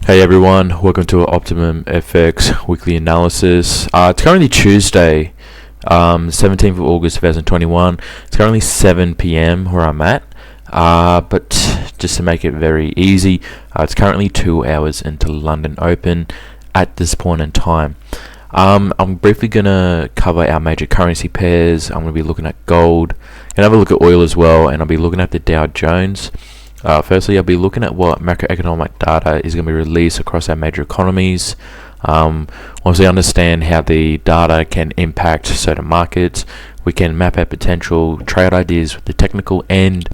Hey everyone, welcome to Optimum FX weekly analysis. It's currently Tuesday, 17th of August 2021. It's currently 7 p.m. where I'm at, but just to make it very easy, it's currently 2 hours into London Open at this point in time. I'm briefly going to cover our major currency pairs. I'm going to be looking at gold, and have a look at oil as well, and I'll be looking at the Dow Jones. Firstly, I'll be looking at what macroeconomic data is going to be released across our major economies. Once we understand how the data can impact certain markets, we can map out potential trade ideas with the technical and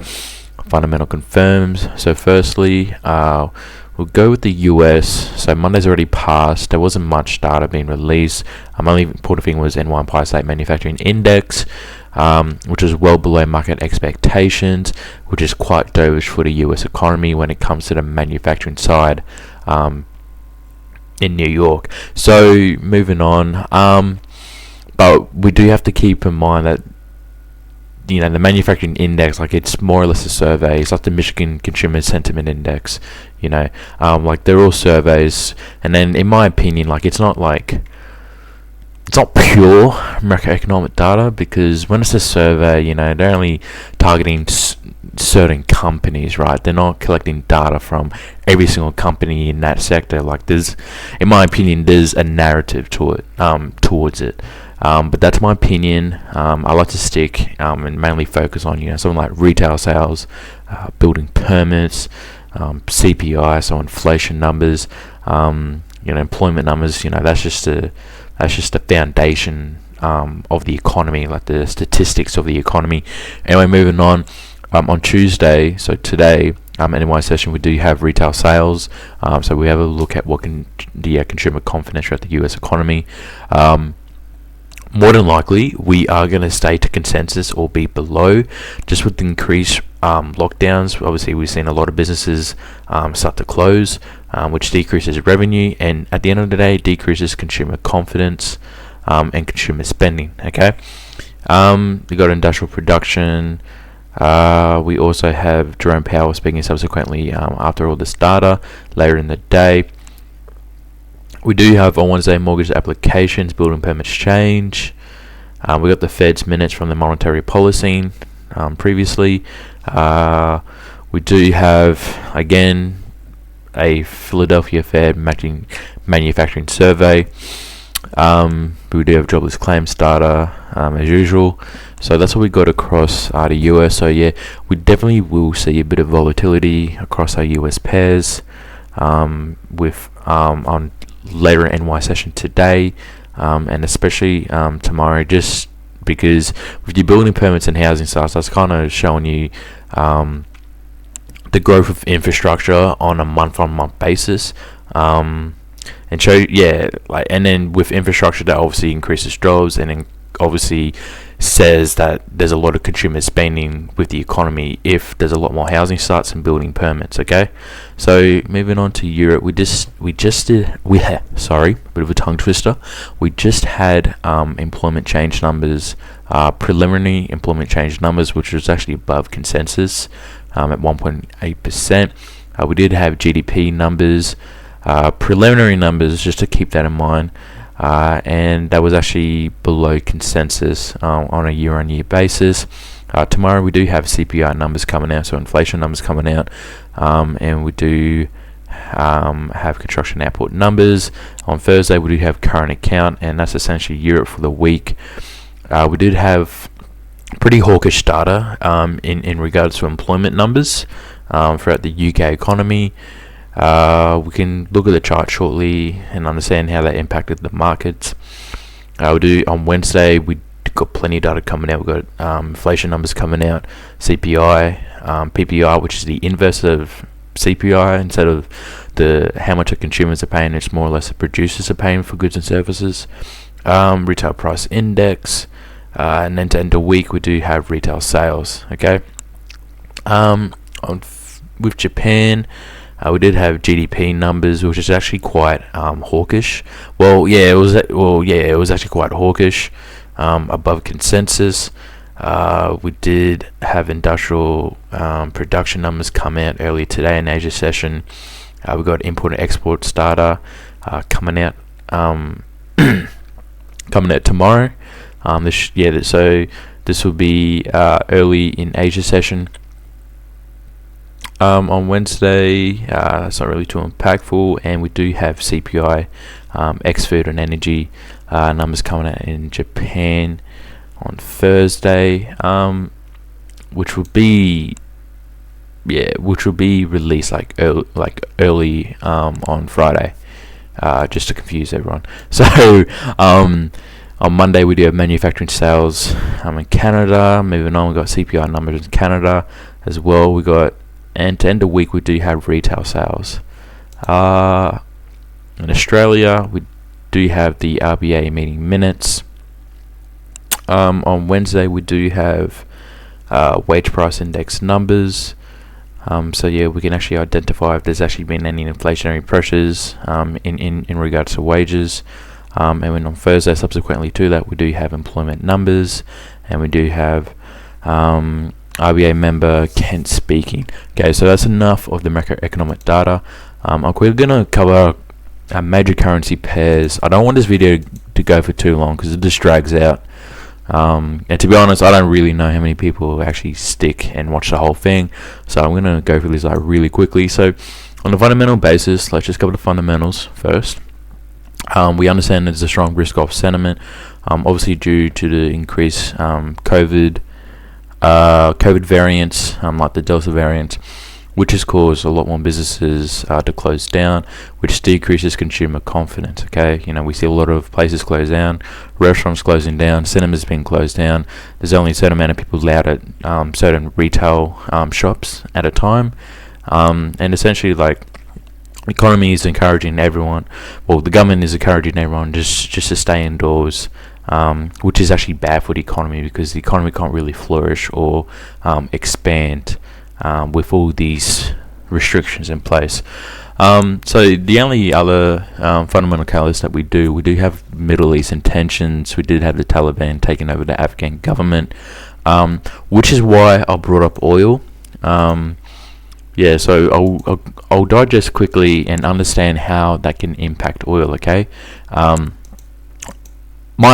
fundamental confirms. So firstly, we'll go with the US. So Monday's already passed. There wasn't much data being released. Only important thing was N1 Empire State Manufacturing Index, which is well below market expectations, which is quite dovish for the US economy when it comes to the manufacturing side in New York. So moving on, but we do have to keep in mind that the manufacturing index, like, it's more or less a survey. It's like the Michigan Consumer Sentiment Index, like they're all surveys. And then in my opinion, like, it's not pure macroeconomic data, because when it's a survey, they're only targeting certain companies, right? They're not collecting data from every single company in that sector. Like, in my opinion, there's a narrative to it, towards it. But that's my opinion. I like to stick and mainly focus on something like retail sales, building permits, CPI, so inflation numbers, employment numbers. That's just the foundation of the economy, like the statistics of the economy. Anyway, moving on. On Tuesday, so today, in my session, we do have retail sales. So we have a look at what the consumer confidence at the US economy. More than likely, we are going to stay to consensus or be below, just with the increased lockdowns. Obviously, we've seen a lot of businesses start to close, which decreases revenue, and at the end of the day, decreases consumer confidence and consumer spending. Okay, we got industrial production. We also have Jerome Powell speaking subsequently after all this data later in the day. We do have on Wednesday mortgage applications, building permits change. We got the Fed's minutes from the monetary policy previously. We do have, again, a Philadelphia Fed manufacturing survey. We do have jobless claims data as usual. So that's what we got across the US. So yeah, we definitely will see a bit of volatility across our US pairs with on later NY session today, and especially tomorrow, just because with your building permits and housing starts, that's kind of showing you the growth of infrastructure on a month-on-month basis, and then with infrastructure, that obviously increases jobs, and then obviously says that there's a lot of consumer spending with the economy if there's a lot more housing starts and building permits. Okay, so moving on to Europe, bit of a tongue twister. We just had employment change numbers, preliminary employment change numbers, which was actually above consensus at 1.8%. We did have GDP numbers, preliminary numbers, just to keep that in mind. And that was actually below consensus on a year-on-year basis. Tomorrow we do have CPI numbers coming out, so inflation numbers coming out, and we do have construction output numbers. On Thursday we do have current account, and that's essentially Europe for the week. We did have pretty hawkish data in regards to employment numbers throughout the UK economy. We can look at the chart shortly and understand how that impacted the markets. We do on Wednesday. We got plenty of data coming out. We got inflation numbers coming out, CPI, PPI, which is the inverse of CPI. Instead of how much the consumers are paying, it's more or less the producers are paying for goods and services. Retail price index, and then to end the week, we do have retail sales. Okay, with Japan. We did have GDP numbers, which is actually quite hawkish. It was actually quite hawkish, above consensus. We did have industrial production numbers come out earlier today in Asia session. We've got import and exports data coming out coming out tomorrow. So this will be early in Asia session. On Wednesday, it's not really too impactful, and we do have CPI, ex-food and energy numbers coming out in Japan on Thursday, which will be released like early on Friday, just to confuse everyone. So on Monday we do have manufacturing sales in Canada. Moving on, we got CPI numbers in Canada as well. We got, and to end the week we do have retail sales. In Australia we do have the RBA meeting minutes. On Wednesday we do have wage price index numbers. So yeah, we can actually identify if there's actually been any inflationary pressures in regards to wages. And then on Thursday, subsequently to that, we do have employment numbers, and we do have RBA member Kent speaking. Okay, so that's enough of the macroeconomic data. We're going to cover major currency pairs. I don't want this video to go for too long because it just drags out. And to be honest, I don't really know how many people actually stick and watch the whole thing, so I'm going to go through this really quickly. So on a fundamental basis, let's just cover the fundamentals first. We understand there's a strong risk off sentiment, obviously due to the increased COVID variants, like the Delta variant, which has caused a lot more businesses to close down, which decreases consumer confidence. Okay, we see a lot of places close down, restaurants closing down, cinemas being closed down. There's only a certain amount of people allowed at certain retail shops at a time, and essentially, like, the economy is encouraging everyone, well, the government is encouraging everyone just to stay indoors, which is actually bad for the economy, because the economy can't really flourish or expand with all these restrictions in place. So the only other fundamental catalyst that we do have Middle Eastern tensions. We did have the Taliban taking over the Afghan government, which is why I brought up oil. So I'll digest quickly and understand how that can impact oil. Okay, my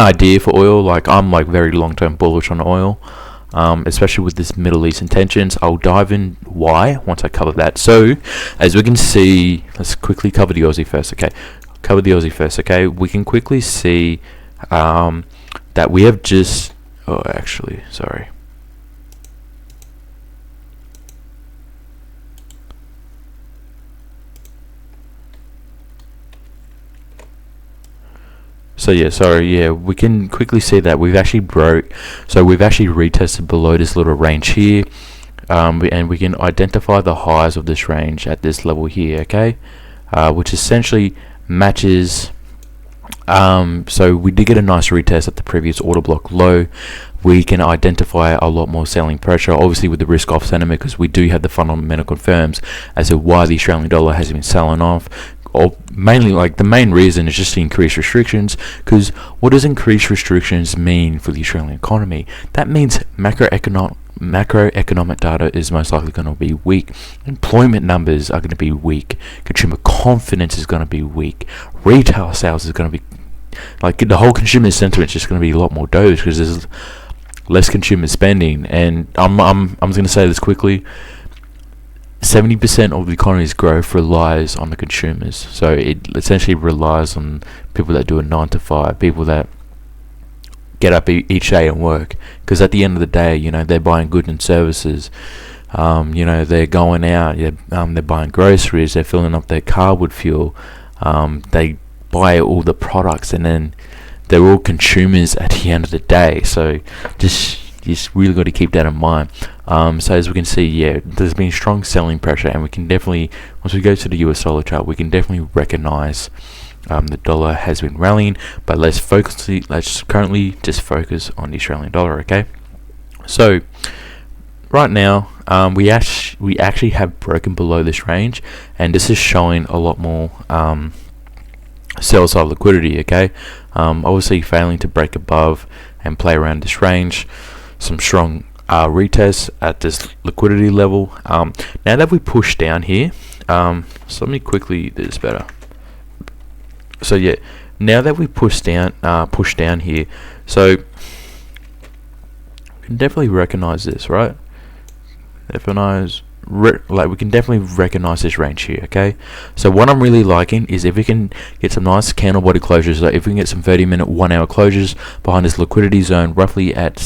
idea for oil, I'm very long-term bullish on oil, especially with this Middle Eastern tensions. I'll dive in why once I cover that. So as we can see, let's quickly cover the Aussie first. Okay, we can quickly see that we have just we can quickly see that we've actually retested below this little range here, and we can identify the highs of this range at this level here, okay, which essentially matches. So we did get a nice retest at the previous order block low. We can identify a lot more selling pressure, obviously with the risk off sentiment, because we do have the fundamental confirms as to why the Australian dollar has been selling off. Or mainly, the main reason is just to increase restrictions. Because what does increased restrictions mean for the Australian economy? That means macroeconomic data is most likely going to be weak. Employment numbers are going to be weak. Consumer confidence is going to be weak. Retail sales is going to be the whole consumer sentiment is just going to be a lot more doge, because there's less consumer spending. And I'm going to say this quickly. 70% of the economy's growth relies on the consumers. So it essentially relies on people that do a 9 to 5, people that get up each day and work. Because at the end of the day, they're buying goods and services. They're going out. They're buying groceries. They're filling up their car with fuel. They buy all the products, and then they're all consumers at the end of the day. So just really got to keep that in mind. So as we can see, there's been strong selling pressure, and we can definitely, once we go to the US dollar chart, we can definitely recognize the dollar has been rallying. But let's currently just focus on the Australian dollar. Okay, so right now we actually have broken below this range, and this is showing a lot more sell side liquidity. Okay, obviously failing to break above and play around this range. Some strong retests at this liquidity level. Now that we push down here, So let me quickly do this better. So yeah, now that we push down here, so you can definitely recognize this, right? Like we can definitely recognize this range here. Okay, so what I'm really liking is if we can get some nice candle body closures, like if we can get some 30-minute 1-hour closures behind this liquidity zone, roughly at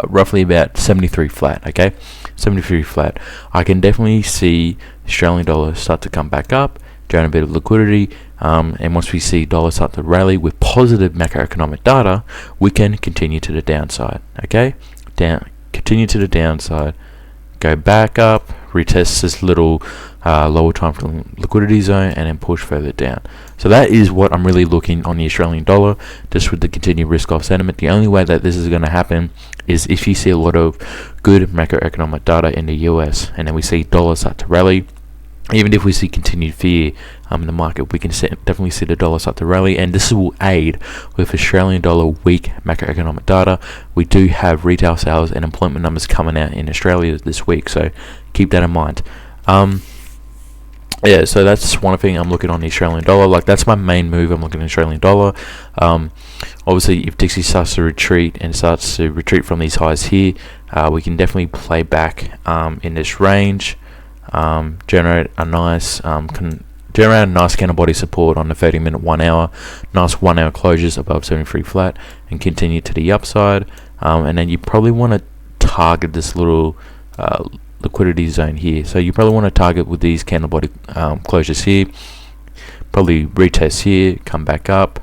roughly about 73 flat. Okay, 73 flat. I can definitely see Australian dollar start to come back up, generate a bit of liquidity, and once we see dollar start to rally with positive macroeconomic data, we can continue to the downside. Okay, continue to the downside, go back up, retest this little lower time frame liquidity zone, and then push further down. So that is what I'm really looking on the Australian dollar, just with the continued risk off sentiment. The only way that this is going to happen is if you see a lot of good macroeconomic data in the US, and then we see dollar start to rally. Even if we see continued fear in the market, we can definitely see the dollar start to rally, and this will aid with Australian dollar weak macroeconomic data. We do have retail sales and employment numbers coming out in Australia this week, so keep that in mind. Yeah, so that's one thing I'm looking on the Australian dollar. Like, that's my main move. I'm looking at the Australian dollar. Obviously, if Dixie starts to retreat from these highs here, we can definitely play back in this range. Generate a nice candle body support on the 30-minute 1 hour, nice 1 hour closures above 73 flat, and continue to the upside. And then you probably want to target this little liquidity zone here. So you probably want to target with these candle body closures here, probably retest here, come back up,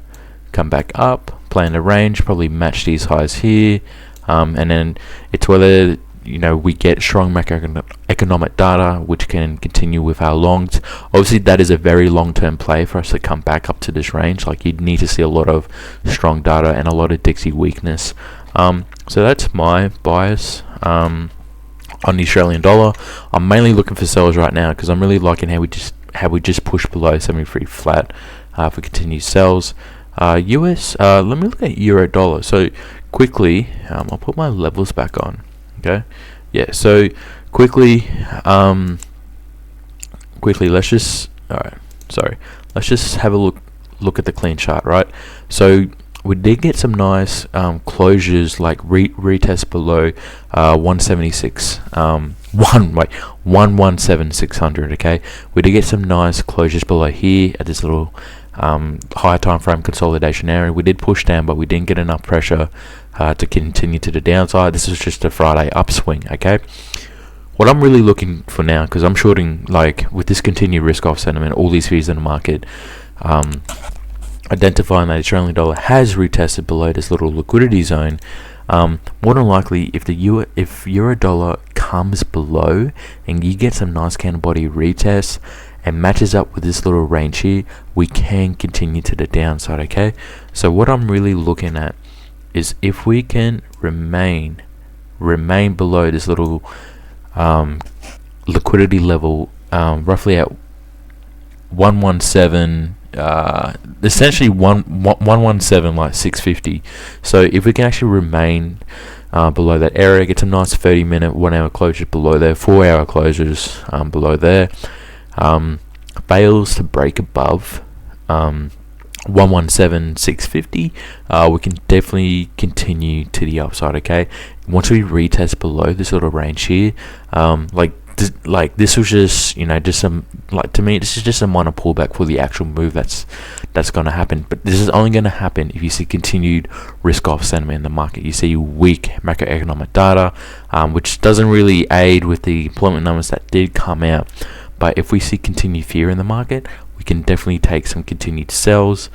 play in the range, probably match these highs here, and then it's whether we get strong macroeconomic data which can continue with our longs. Obviously that is a very long-term play for us to come back up to this range. Like, you'd need to see a lot of strong data and a lot of Dixie weakness. So that's my bias on the Australian dollar. I'm mainly looking for sells right now because I'm really liking how we just pushed below 73 flat for continued sells. US, let me look at euro dollar. So quickly, I'll put my levels back on. Okay, yeah, so quickly let's just have a look at the clean chart, right? So we did get some nice closures, like retest below 176 117,600. Okay, we did get some nice closures below here at this little higher time frame consolidation area. We did push down, but we didn't get enough pressure to continue to the downside. This is just a Friday upswing. Okay, what I'm really looking for now, because I'm shorting, like, with this continued risk off sentiment, all these fees in the market, identifying that Australian dollar has retested below this little liquidity zone. More than likely, if euro dollar comes below and you get some nice candle body retests and matches up with this little range here, we can continue to the downside. Okay, so what I'm really looking at is if we can remain below this little liquidity level, roughly at 117, essentially 117, like 650. So if we can actually remain below that area, get some nice 30-minute 1 hour closures below there, 4 hour closures below there, fails to break above 117,650, we can definitely continue to the upside. Okay, once we retest below this little range here, this was just just some, like, to me this is just a minor pullback for the actual move that's going to happen. But this is only going to happen if you see continued risk off sentiment in the market. You see weak macroeconomic data, which doesn't really aid with the employment numbers that did come out. But if we see continued fear in the market, we can definitely take some continued sells.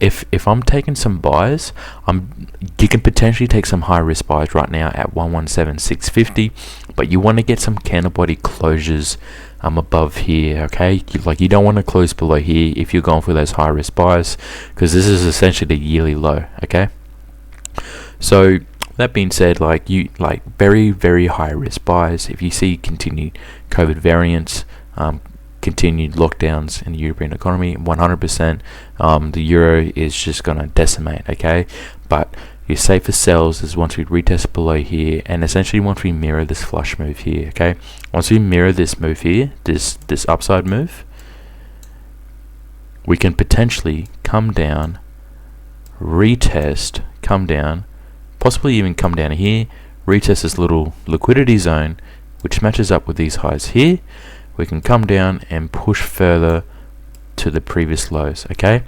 If I'm taking some buys, you can potentially take some high risk buys right now at 117,650, but you want to get some candle body closures above here. Okay, you don't want to close below here if you're going for those high risk buys, because this is essentially the yearly low. Okay, so that being said, very, very high risk buys. If you see continued COVID variants, continued lockdowns in the European economy, 100%, the euro is just going to decimate. Okay, but your safer sells is once we retest below here, and essentially once we mirror this flush move here. Okay, once we mirror this move here, this upside move, we can potentially come down, retest, come down, possibly even come down here, retest this little liquidity zone, which matches up with these highs here. We can come down and push further to the previous lows. Okay,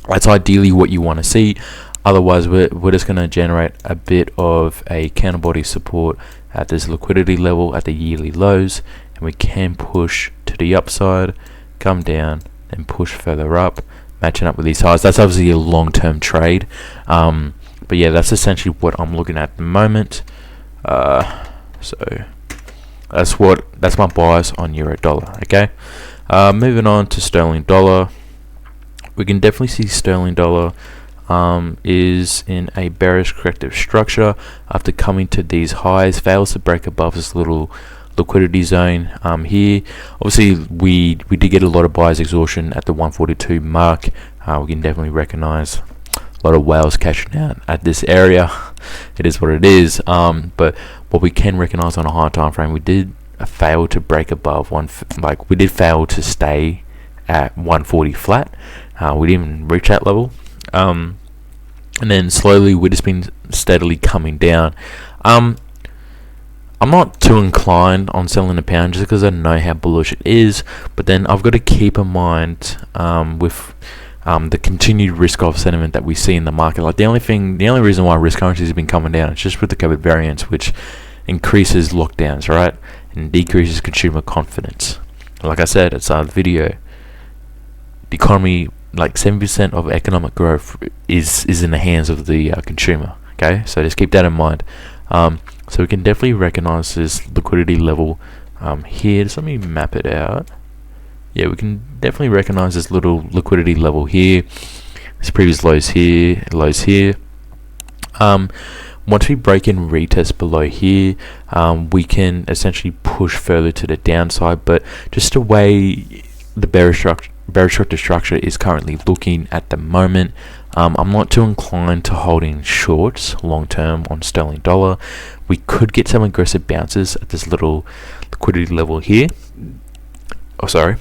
that's ideally what you want to see. Otherwise, we're just going to generate a bit of a counterbody support at this liquidity level at the yearly lows, and we can push to the upside, come down, and push further up, matching up with these highs. That's obviously a long-term trade, but yeah, that's essentially what I'm looking at the moment. So that's my bias on euro dollar. Okay, moving on to sterling dollar, we can definitely see sterling dollar is in a bearish corrective structure after coming to these highs, fails to break above this little liquidity zone here. Obviously we did get a lot of buyers exhaustion at the 142 mark. We can definitely recognize a lot of whales cashing out at this area. It is what it is, but what we can recognize on a higher time frame, we did fail to break above we did fail to stay at 140 flat. We didn't even reach that level, and then slowly we've just been steadily coming down. I'm not too inclined on selling the pound just because I know how bullish it is, but then I've got to keep in mind with the continued risk off sentiment that we see in the market. Like the only reason why risk currencies have been coming down is just with the COVID variants, which increases lockdowns, right, and decreases consumer confidence. Like I said at the start of the video, the economy, like 70% of economic growth is in the hands of the consumer. Okay, so just keep that in mind. So we can definitely recognize this liquidity level here. Just let me map it out. Yeah, we can definitely recognize this little liquidity level here. This previous lows here, lows here. Once we break in retest below here, we can essentially push further to the downside. But just the way the bearish structure is currently looking at the moment, I'm not too inclined to holding shorts long term on sterling dollar. We could get some aggressive bounces at this little liquidity level here. Oh, sorry.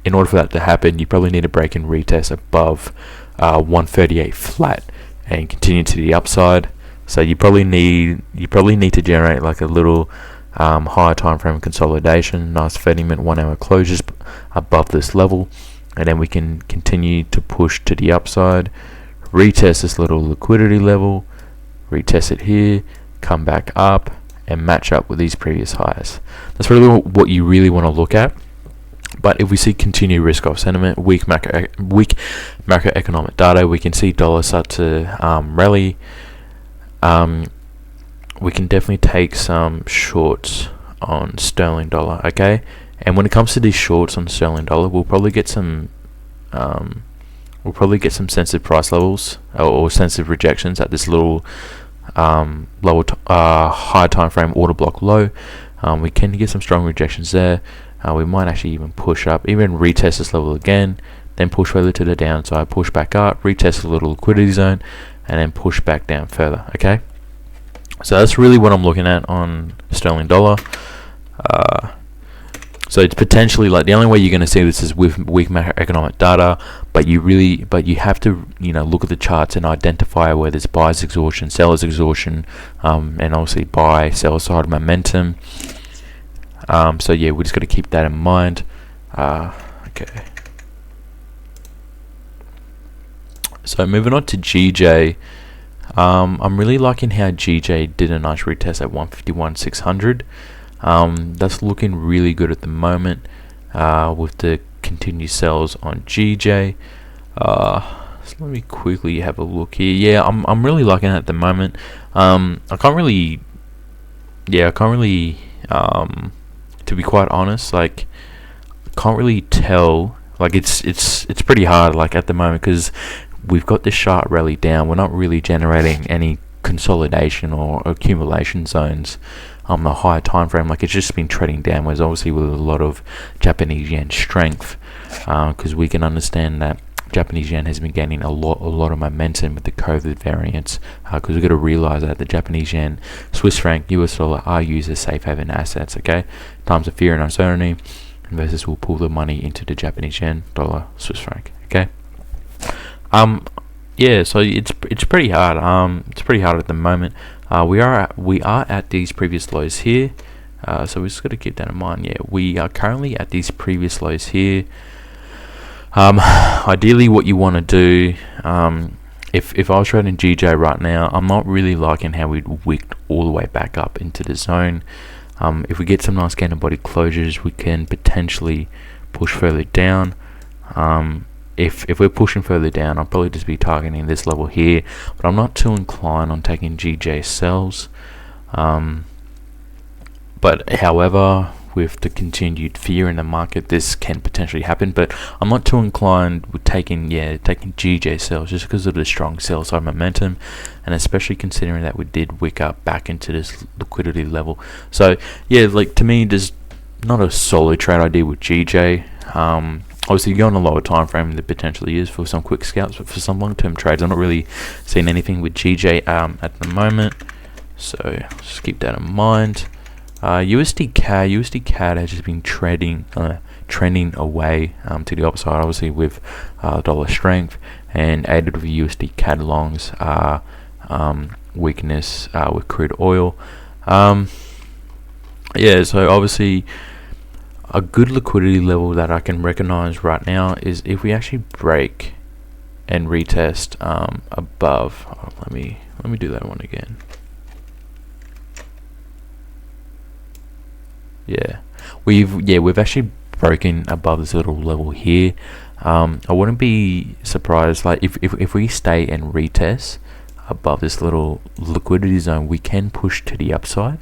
In order for that to happen, you probably need to break and retest above 138 flat and continue to the upside. So you probably need to generate like a little higher time frame consolidation, nice 30-minute 1 hour closures above this level, and then we can continue to push to the upside, retest this little liquidity level, retest it here, come back up and match up with these previous highs. That's really what you really want to look at. But if we see continued risk off sentiment, weak macroeconomic data, we can see dollar start to rally. We can definitely take some shorts on sterling dollar. Okay, and when it comes to these shorts on sterling dollar, we'll probably get some sensitive price levels or sensitive rejections at this little high time frame order block low. We can get some strong rejections there. We might actually even push up, even retest this level again, then push further to the downside, push back up, retest a little liquidity zone, and then push back down further. Okay, so that's really what I'm looking at on sterling dollar. So it's potentially like the only way you're going to see this is with weak macroeconomic data, but you have to look at the charts and identify where there's buyers exhaustion, sellers exhaustion, and obviously buy sell side momentum. So yeah, we just got to keep that in mind. Okay. So moving on to GJ, I'm really liking how GJ did a nice retest at 151.600. That's looking really good at the moment with the continued sells on GJ. So let me quickly have a look here. Yeah, I'm really liking it at the moment. I can't really, to be quite honest, like can't really tell. Like it's pretty hard like at the moment because we've got this sharp rally down. We're not really generating any consolidation or accumulation zones on the higher time frame. Like it's just been trading downwards, obviously with a lot of Japanese yen strength, because we can understand that Japanese yen has been gaining a lot of momentum with the COVID variants, because we've got to realize that the Japanese yen, Swiss franc, US dollar are used as safe haven assets. Okay, times of fear and uncertainty, investors will pull the money into the Japanese yen, dollar, Swiss franc. Okay, yeah, so it's pretty hard. It's pretty hard at the moment. We are at these previous lows here. So we just got to keep that in mind. Yeah, we are currently at these previous lows here. Ideally, what you want to do, if I was trading GJ right now, I'm not really liking how we'd wicked all the way back up into the zone. If we get some nice candle body closures, we can potentially push further down. If we're pushing further down, I'll probably just be targeting this level here, but I'm not too inclined on taking GJ sells. But however, with the continued fear in the market, this can potentially happen. But I'm not too inclined with taking GJ sells, just because of the strong sell side momentum, and especially considering that we did wick up back into this liquidity level. So yeah, like, to me, there's not a solid trade idea with GJ. Obviously, you go on a lower time frame, there potentially is for some quick scalps, but for some long-term trades, I'm not really seeing anything with GJ at the moment. So just keep that in mind. USD CAD has just been trending away to the upside, obviously with dollar strength, and aided with USD CAD longs weakness with crude oil. Yeah, so obviously a good liquidity level that I can recognize right now is if we actually break and retest above. Let me do that one again. Yeah, we've actually broken above this little level here. I wouldn't be surprised, like, if we stay and retest above this little liquidity zone, we can push to the upside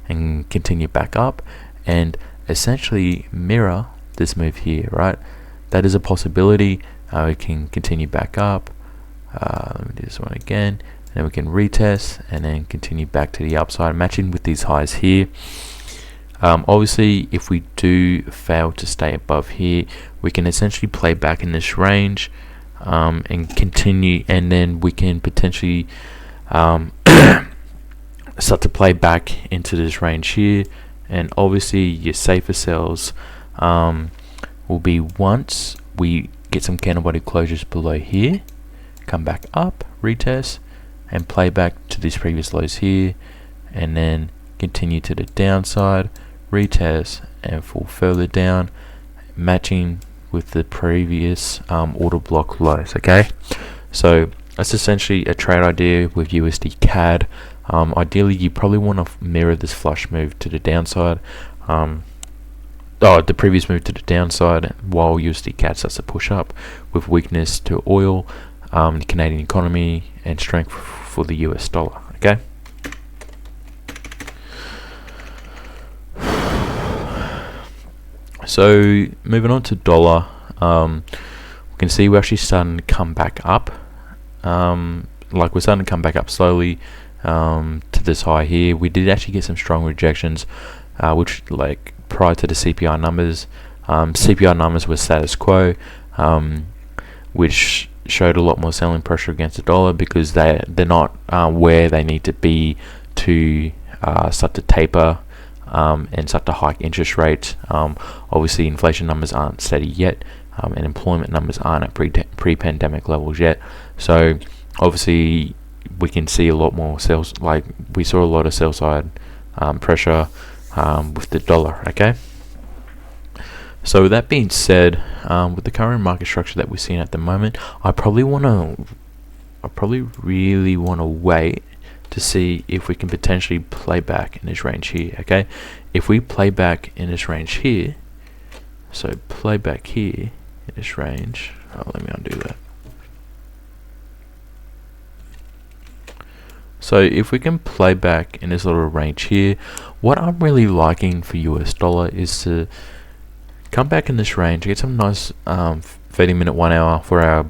and continue back up and essentially mirror this move here, right? That is a possibility. We can continue back up. Let me do this one again, and then we can retest and then continue back to the upside, matching with these highs here. Obviously, if we do fail to stay above here, we can essentially play back in this range and continue, and then we can potentially start to play back into this range here. And obviously, your safer sells will be once we get some candle body closures below here, come back up, retest, and play back to these previous lows here, and then continue to the downside, retest, and fall further down, matching with the previous order block lows. Okay, so that's essentially a trade idea with USD CAD. Ideally, you probably want to mirror this flush move to the downside, the previous move to the downside, while USD CAD starts to push up with weakness to oil, the Canadian economy, and strength for the US dollar. Okay. So moving on to dollar, we can see we're actually starting to come back up. Like, we're starting to come back up slowly to this high here. We did actually get some strong rejections, which, like, prior to the CPI numbers, CPI numbers were status quo, which showed a lot more selling pressure against the dollar because they're not where they need to be to start to taper and start to hike interest rates. Obviously, inflation numbers aren't steady yet, and employment numbers aren't at pre-pandemic levels yet. So obviously, we can see a lot more sales. Like, we saw a lot of sell side pressure with the dollar. Okay. So with that being said, with the current market structure that we're seeing at the moment, I probably really want to wait to see if we can potentially play back in this range here. Okay, if we play back in this range here, so play back here in this range. Let me undo that. So if we can play back in this little range here, what I'm really liking for US dollar is to come back in this range, get some nice 30-minute, 1 hour, 4 hour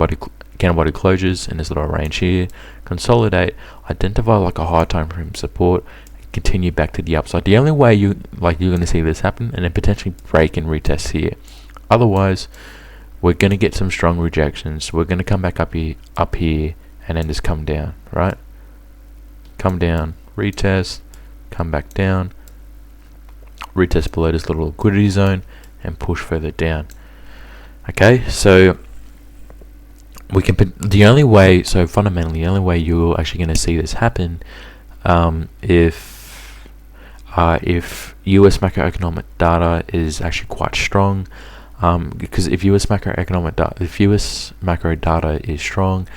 candle body closures in this little range here, consolidate, identify like a high time frame support, and continue back to the upside. The only way you're going to see this happen, and then potentially break and retest here. Otherwise, we're going to get some strong rejections. We're going to come back up here, and then just come down, right? Come down, retest, come back down, retest below this little liquidity zone, and push further down. Okay, so we can fundamentally the only way you're actually going to see this happen if US macroeconomic data is actually quite strong, because if US macro data is strong,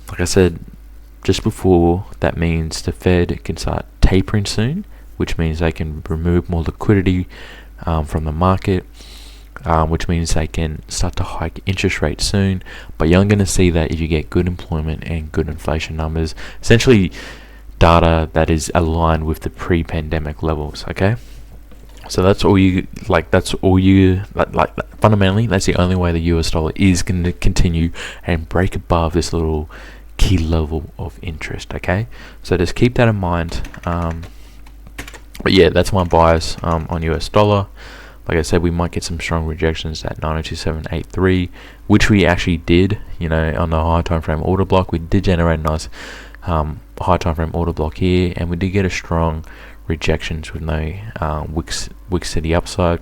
like I said just before, that means the Fed can start tapering soon, which means they can remove more liquidity from the market, which means they can start to hike interest rates soon. But you're only going to see that if you get good employment and good inflation numbers, essentially data that is aligned with the pre-pandemic levels. Okay, so that's all you fundamentally, that's the only way the US dollar is going to continue and break above this little key level of interest. Okay, so just keep that in mind. But yeah, that's my bias on US dollar. Like I said, we might get some strong rejections at 927.83, which we actually did, on the high time frame order block. We did generate a nice high time frame order block here, and we did get a strong rejections with no wicks to the upside.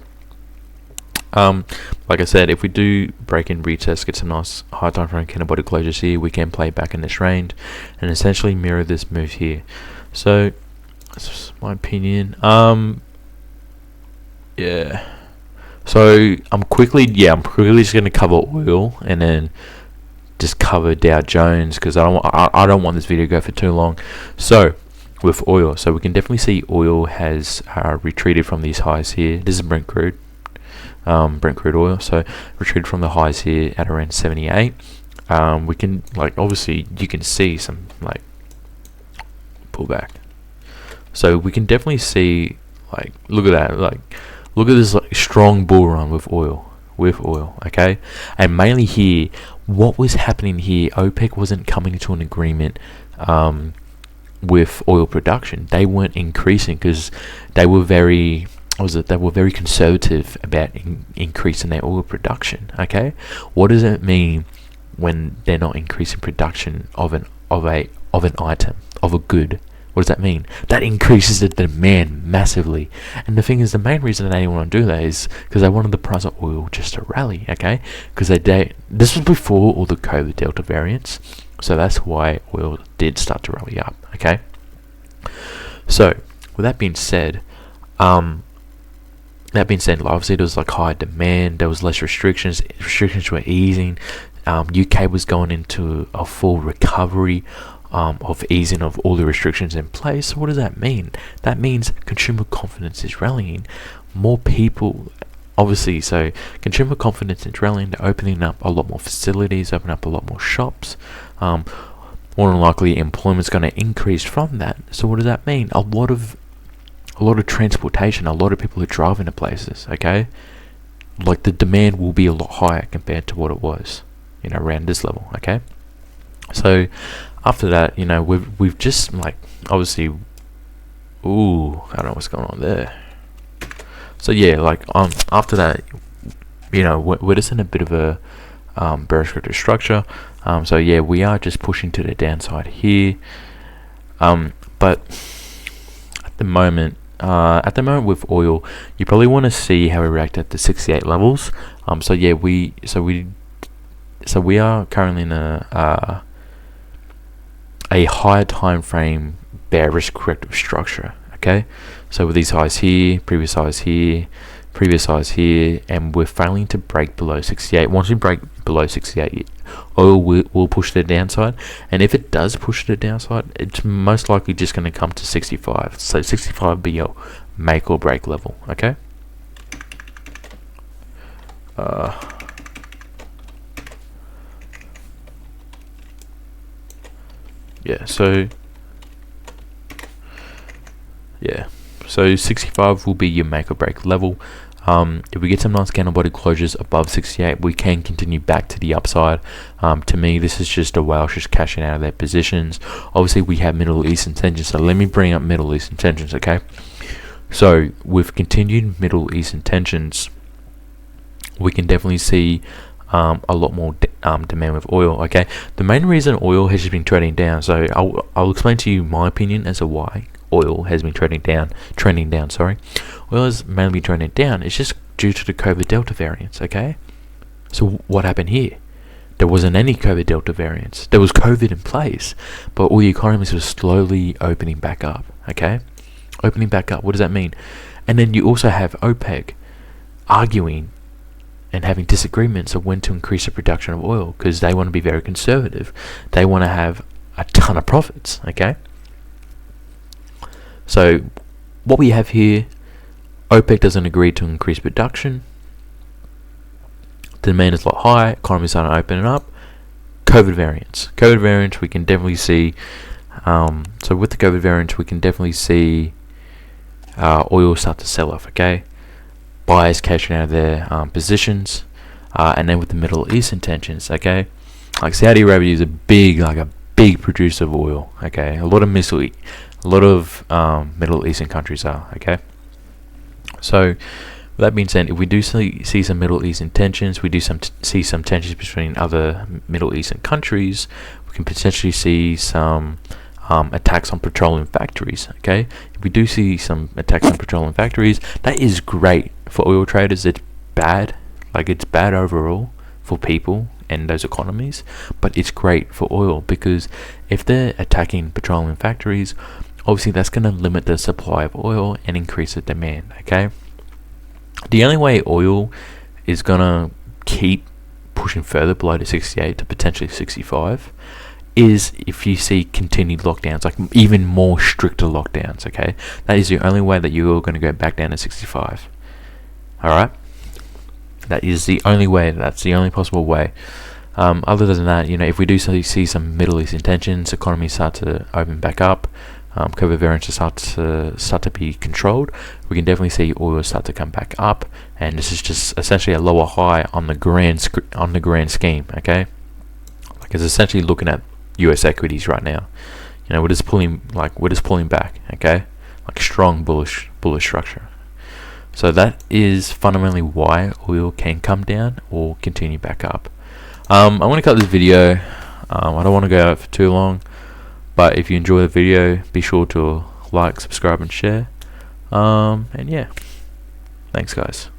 Like I said, if we do break in retest, get some nice high time frame candle body closures here, we can play back in this range and essentially mirror this move here. So that's my opinion. Yeah. So I'm quickly just going to cover oil and then just cover Dow Jones, because I don't want this video to go for too long. So with oil, so we can definitely see oil has retreated from these highs here. This is Brent crude oil. So retreated from the highs here at around 78. We can obviously you can see some pullback. So we can definitely see look at that, look at this strong bull run with oil. Okay, and mainly here, what was happening here, OPEC wasn't coming to an agreement with oil production. They weren't increasing because they were very conservative about increasing their oil production. Okay, what does it mean when they're not increasing production of an item, of a good? What does that mean? That increases the demand massively. And the thing is, the main reason they didn't want to do that is because they wanted the price of oil just to rally, okay? Because this was before all the COVID Delta variants, so that's why oil did start to rally up, okay? So, with that being said, obviously there was high demand, there was less restrictions were easing, UK was going into a full recovery of easing of all the restrictions in place. So what does that mean? That means consumer confidence is rallying. More people, obviously, so consumer confidence is rallying. They're opening up a lot more facilities, opening up a lot more shops. More than likely, employment's going to increase from that. So what does that mean? A lot of transportation. A lot of people are driving to places. Okay, the demand will be a lot higher compared to what it was, around this level. Okay, so after that, we've just obviously, I don't know what's going on there. So yeah, after that, we're just in a bit of a bearish corrective structure. So yeah, we are just pushing to the downside here. But at the moment with oil, you probably want to see how we react at the 68 levels. So yeah, we are currently in a higher time frame bearish corrective structure. Okay, so with these highs here, previous highs here, and we're failing to break below 68. Once we break below 68, oil will push to the downside, and if it does push to the downside, it's most likely just going to come to 65. So 65 will be your make or break level. Okay. So 65 will be your make or break level. If we get some nice candle body closures above 68, we can continue back to the upside. To me, this is just a whale just cashing out of their positions. Obviously, we have Middle Eastern tensions, so let me bring up Middle Eastern tensions, okay? So with continued Middle Eastern tensions, we can definitely see a lot more demand with oil. Okay, the main reason oil has just been trading down, so I'll explain to you my opinion as to why oil has been trending down. Sorry, oil has mainly been trending down. It's just due to the COVID Delta variants. Okay, so what happened here? There wasn't any COVID Delta variants. There was COVID in place, but all the economies were slowly opening back up. Okay, opening back up. What does that mean? And then you also have OPEC arguing and having disagreements of when to increase the production of oil, because they want to be very conservative. They want to have a ton of profits. Okay, so what we have here, OPEC doesn't agree to increase production. The demand is a lot higher. Economies starting to open up. COVID variants, we can definitely see. So with the COVID variants, we can definitely see oil start to sell off. Okay, buyers cashing out of their positions, and then with the Middle Eastern tensions, okay, like Saudi Arabia is a big producer of oil. Okay, a lot of Middle Eastern countries are. Okay, so with that being said, if we do see some Middle Eastern tensions, we do see some tensions between other Middle Eastern countries, we can potentially see some attacks on petroleum factories. Okay, if we do see some attacks on petroleum factories, that is great for oil traders. It's bad, it's bad overall for people and those economies, but it's great for oil, because if they're attacking petroleum factories, obviously that's going to limit the supply of oil and increase the demand. Okay, the only way oil is going to keep pushing further below to 68 to potentially 65 is if you see continued lockdowns, like even more stricter lockdowns. Okay, that is the only way that you're going to go back down to 65. Alright, that is the only way. That's the only possible way. Other than that, if we do see some Middle Eastern tensions, economies start to open back up, COVID variants start to be controlled, we can definitely see oil start to come back up, and this is just essentially a lower high on the grand scheme. Okay, it's essentially looking at US equities right now. We're just pulling back. Okay, strong bullish structure. So that is fundamentally why oil can come down or continue back up. I'm going to cut this video. I don't want to go out for too long, but if you enjoy the video, be sure to like, subscribe and share. And yeah, thanks guys.